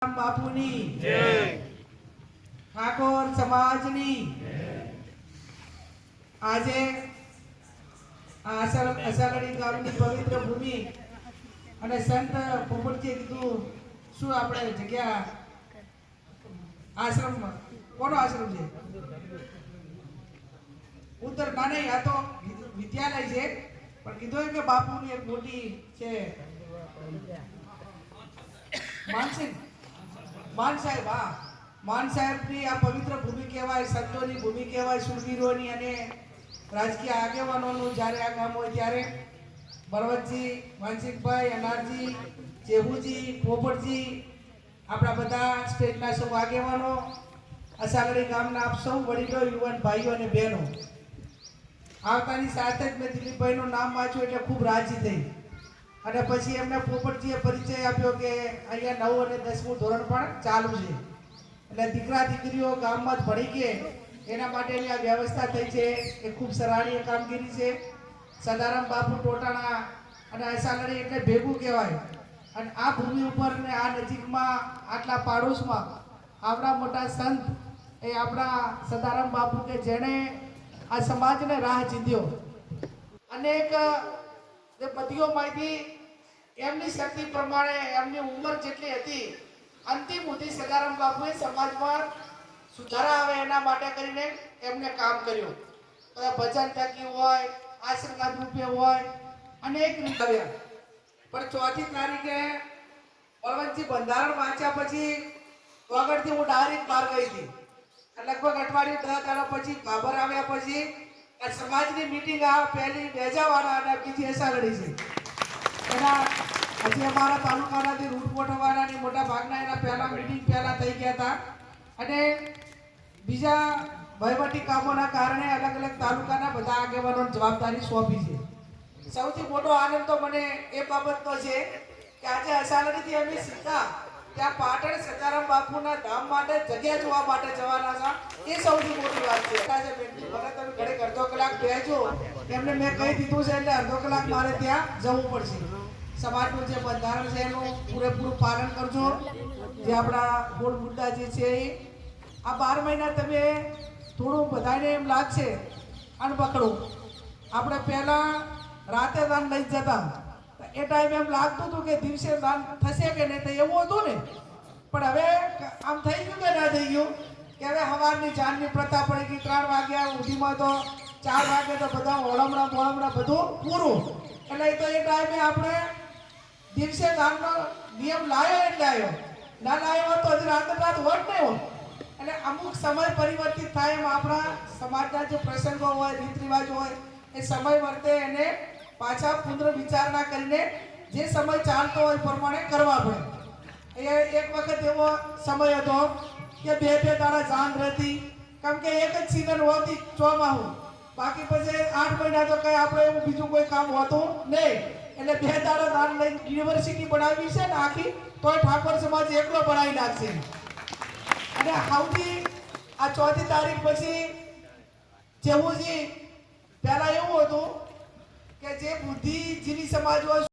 બાપુની જય, ઠાકોર સમાજની આજે અસાગડી ગામની પવિત્ર ભૂમિ અને સંત પોપટજીએ કીધું શું આપણે જગ્યા આશ્રમ કોનો આશ્રમ છે ઉત્તર નાને આ તો વિદ્યાલય છે પણ કીધું કે બાપુની એક મોટી છે માન સાહેબ માન સાહેબની આ પવિત્ર ભૂમિ કહેવાય, સંતોની ભૂમિ કહેવાય, શૂરવીરોની અને રાજકીય આગેવાનોનું જ્યારે આ કામ હોય ત્યારે બળવંતજી, માનસિંહભાઈ, અનારજી, જેહુજી, પોપટજી, આપણા બધા સ્ટેટના સૌ આગેવાનો, અસાગડી ગામના આપ સૌ વડીલો, યુવાન ભાઈઓ અને બહેનો, આવતાની સાથે જ મેં દિલીપભાઈનું નામ વાંચ્યું એટલે ખૂબ રાજી થઈ અને પછી એમને પોપટજીએ પરિચય આપ્યો કે અહીંયા 9 અને 10મું ધોરણ પણ ચાલુ છે એટલે દીકરા દીકરીઓ ગામમાં જ ભણી કે એના માટેની આ વ્યવસ્થા થઈ છે એ ખૂબ સરાહનીય કામગીરી છે. સદારામ બાપુ ટોટાણા અને અસાગડી એટલે ભેગું કહેવાય અને આ ભૂમિ ઉપર ને આ નજીકમાં આટલા પાડોશમાં આપણા મોટા સંત એ આપણા સદારામ બાપુ કે જેણે આ સમાજને રાહ ચીંધ્યો. અનેક જે પતિઓમાંથી એમની શક્તિ પ્રમાણે એમની ઉંમર જેટલી હતી અંતિમ સુધી સદારામ બાપુએ સમાજમાં સુધારા આવે એના માટે કરીને એમને કામ કર્યું. બધા ભજન થકી હોય, આશીર્વાદ રૂપે હોય, અનેક રીતે આવ્યા. પણ 4મી તારીખે બળવંતજી બંધારણ વાંચ્યા પછી વગરથી હું ડાયરેક્ટ બહાર ગઈ હતી. લગભગ અઠવાડિયું 10 દાડા પછી ખબર આવ્યા પછી આ સમાજની મીટિંગ આ પહેલી બેજાવાળા અને બીજી અસાગડી છે. એના હજી અમારા તાલુકાનાથી રૂટ મોટવાળાની મોટા ભાગના એના પહેલા મીટિંગ પહેલા થઈ ગયા હતા અને બીજા વહીવટી કામોના કારણે અલગ અલગ તાલુકાના બધા આગેવાનોને જવાબદારી સોંપી છે. સૌથી મોટો આનંદ તો મને એ બાબતનો છે કે આજે અસાગડીથી અમે સીધા ત્યાં પાટણ સદારામ બાપુના ધામ માટે જગ્યા જોવા માટે જવાના હતા. એ સૌથી મોટી વાત છે. આજે બેનજી ભલે તમે ઘરે અડધો કલાક બેસજો, એમને મેં કહી દીધું છે એટલે અડધો કલાક મારે ત્યાં જવું પડશે. સમાજનું જે બંધારણ છે એનું પૂરેપૂરું પાલન કરજો. જે આપણા મૂળ મુદ્દા જે છે આ 12 મહિના તમે થોડું બધાને એમ લાગશે અનપકડું. આપણે પહેલા રાતે દાન લઈ જતા એ ટાઈમે એમ લાગતું હતું કે દિવસે દાન થશે કે નહીં તો એવું હતું ને. પણ હવે આમ થઈ ગયું કે ના થઈ ગયું કે હવે સવારની જાનની પ્રથા પડી ગઈ. 3 વાગ્યા સુધીમાં તો 4 વાગે તો બધા ઓળમણા બધું પૂરું. એટલે તો એ ટાઈમે આપણે દિવસે દાનનો નિયમ લાવ્યો એટલે આવ્યો, ના લાવ્યો હોત તો હજી રાત હોત નહીં હોત. એટલે અમુક સમય પરિવર્તિત થાય એમ આપણા સમાજના જે પ્રસંગો હોય, રીત રિવાજો હોય એ સમય વર્તે એને પાછા પુનઃ વિચારણા કરીને જે સમય ચાલતો હોય પ્રમાણે કરવા પડે. એ એક વખત એવો સમય હતો કે 2 દાડા જાન રહેતી, કેમ કે એક જ સિઝન હોતી ચોમાસું, બાકી પછી 8 મહિના તો કઈ આપણે એવું બીજું કોઈ કામ હોતું નહીં. એટલે 2 દાડા દાન લઈને યુનિવર્સિટી બનાવી છે ને આખી તોય ઠાકોર સમાજ એકલો બનાવી નાખશે. અને સૌથી આ 4મી તારીખ પછી જેવુંજી પહેલા એવું હતું કે જે બુદ્ધિજીવી સમાજ હોય